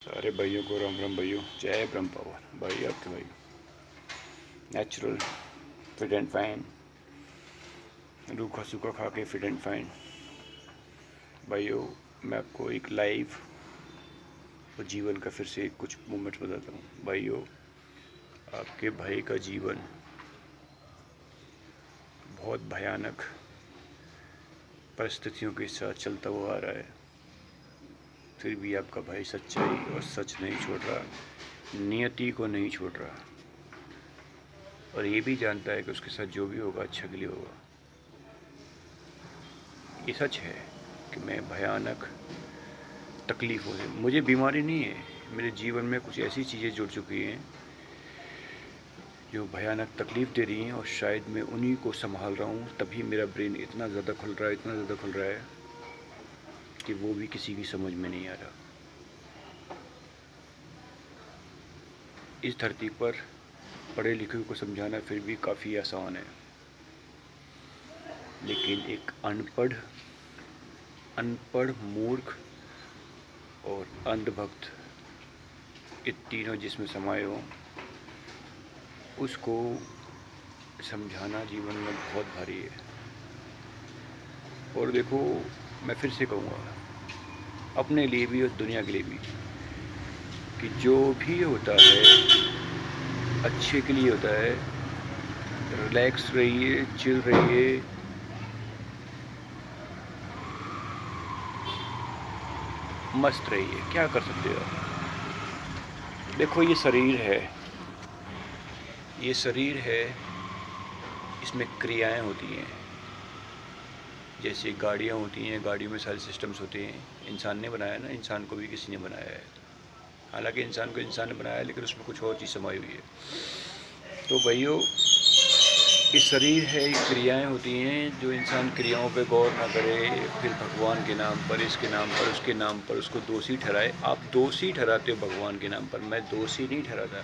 सारे भाइयों को राम राम भाइयों, जय ब्रह्म पावर भाई। आपके भाई नेचुरल फिट एंड फाइन, रूखा सूखा खा के फिट एंड फाइन। भाइयों, मैं आपको एक लाइव और जीवन का फिर से कुछ मोमेंट्स बताता हूँ। भाइयों, आपके भाई का जीवन बहुत भयानक परिस्थितियों के साथ चलता हुआ आ रहा है, फिर भी आपका भाई सच्चाई और सच नहीं छोड़ रहा, नियति को नहीं छोड़ रहा, और ये भी जानता है कि उसके साथ जो भी होगा अच्छा के लिए होगा। ये सच है कि मैं भयानक तकलीफ़ों से, मुझे बीमारी नहीं है, मेरे जीवन में कुछ ऐसी चीज़ें जुड़ चुकी हैं जो भयानक तकलीफ़ दे रही हैं, और शायद मैं उन्हीं को संभाल रहा हूँ। तभी मेरा ब्रेन इतना ज़्यादा खुल रहा है, इतना ज़्यादा खुल रहा है कि वो भी किसी की समझ में नहीं आ रहा। इस धरती पर पढ़े लिखे को समझाना फिर भी काफ़ी आसान है, लेकिन एक अनपढ़ मूर्ख और अंधभक्त, ये तीनों जिसमें समाये हों, उसको समझाना जीवन में बहुत भारी है। और देखो, मैं फिर से कहूँगा अपने लिए भी और दुनिया के लिए भी कि जो भी होता है अच्छे के लिए होता है। रिलैक्स रहिए, चिल रहिए, मस्त रहिए। क्या कर सकते हो आप? देखो, ये शरीर है, इसमें क्रियाएं होती हैं। जैसे गाड़ियाँ होती हैं, गाड़ियों में सारे सिस्टम्स होते हैं। इंसान ने बनाया ना, इंसान को भी किसी ने बनाया है। हालांकि इंसान को इंसान ने बनाया है, लेकिन उसमें कुछ और चीज़ समाई हुई है। तो भाइयों, ये शरीर है, ये क्रियाएं होती हैं। जो इंसान क्रियाओं पे गौर ना करे, फिर भगवान के नाम पर, इसके नाम पर, उसके नाम पर उसको दोषी ठहराए। आप दोषी ठहराते हो भगवान के नाम पर, मैं दोषी नहीं ठहराता।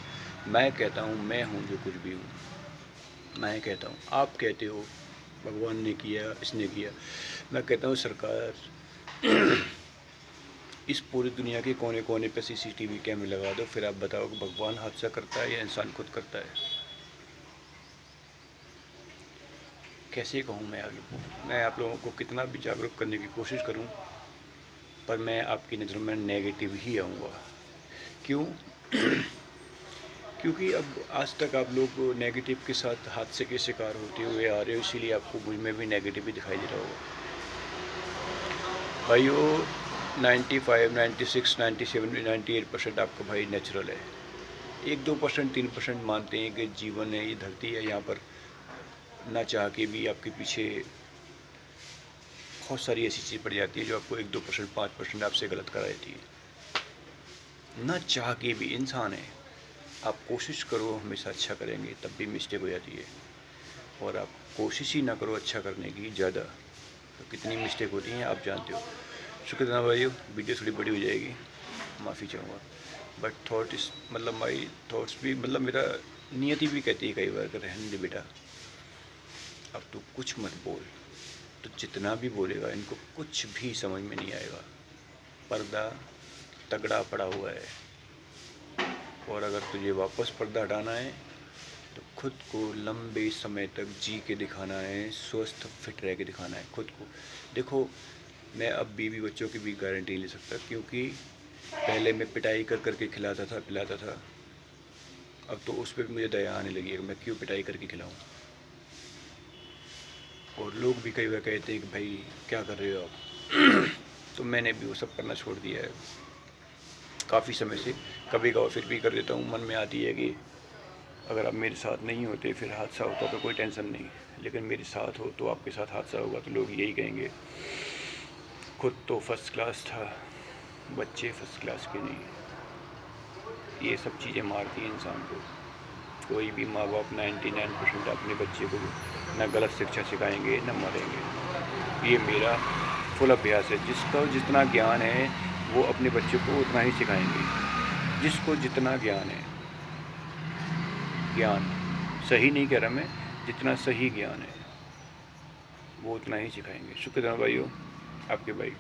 मैं कहता हूँ मैं हूँ जो कुछ भी हूँ, मैं कहता हूँ। आप कहते हो भगवान ने किया, इसने किया। मैं कहता हूँ सरकार इस पूरी दुनिया के कोने कोने पे CCTV कैमरे लगा दो, फिर आप बताओ कि भगवान हादसा करता है या इंसान खुद करता है। कैसे कहूँ मैं आप लोगों को कितना भी जागरूक करने की कोशिश करूँ, पर मैं आपकी नज़र में नेगेटिव ही आऊँगा। क्यों? क्योंकि अब आज तक आप लोग नेगेटिव के साथ हादसे के शिकार होते हुए आ रहे हो, इसीलिए आपको मुझ में भी नेगेटिव ही दिखाई दे रहा होगा। भाइयों, 95, 96, 97, 98% आपका भाई नेचुरल है। 1-2%, 3% मानते हैं कि जीवन है, ये धरती है, यहाँ पर ना चाह के भी आपके पीछे बहुत सारी ऐसी चीज़ पड़ जाती है जो आपको 1-2%, 5% आपसे गलत करा देती है। ना चाह के भी इंसान है, आप कोशिश करो हमेशा अच्छा करेंगे, तब भी मिस्टेक हो जाती है। और आप कोशिश ही ना करो अच्छा करने की ज़्यादा, तो कितनी मिस्टेक होती हैं आप जानते हो। शुक्रिया भाइयों, वीडियो थोड़ी बड़ी हो जाएगी, माफ़ी चाहूँगा। बट थॉट इस मतलब माई थॉट्स भी, मतलब मेरा नियति भी कहती है कई बार कि रहने दे बेटा, अब तो कुछ मत बोल। तो जितना भी बोलेगा इनको कुछ भी समझ में नहीं आएगा। पर्दा तगड़ा पड़ा हुआ है, और अगर तुझे वापस पर्दा हटाना है तो खुद को लंबे समय तक जी के दिखाना है, स्वस्थ फिट रह के दिखाना है खुद को। देखो, मैं अब बीवी बच्चों की भी गारंटी नहीं ले सकता, क्योंकि पहले मैं पिटाई कर करके खिलाता था, पिलाता था। अब तो उस पर भी मुझे दया आने लगी है कि मैं क्यों पिटाई करके खिलाऊं। और लोग भी कई बार कहते हैं कि भाई क्या कर रहे हो आप तो मैंने भी वो सब करना छोड़ दिया है काफ़ी समय से। कभी कभार फिर भी कर देता हूँ, मन में आती है कि अगर आप मेरे साथ नहीं होते, फिर हादसा होता तो कोई टेंशन नहीं, लेकिन मेरे साथ हो तो आपके साथ हादसा होगा तो लोग यही कहेंगे खुद तो फर्स्ट क्लास था, बच्चे फर्स्ट क्लास के नहीं। ये सब चीज़ें मारती हैं इंसान को। कोई भी माँ बाप 99% अपने बच्चे को ना गलत शिक्षा सिखाएंगे ना मारेंगे। ये मेरा फुल अभ्यास है। जिसका जितना ज्ञान है वो अपने बच्चे को उतना ही सिखाएंगे। जिसको जितना ज्ञान है, ज्ञान सही नहीं कह रहा मैं, जितना सही ज्ञान है वो उतना ही सिखाएंगे। शुक्रिया भाइयों, आपके भाई।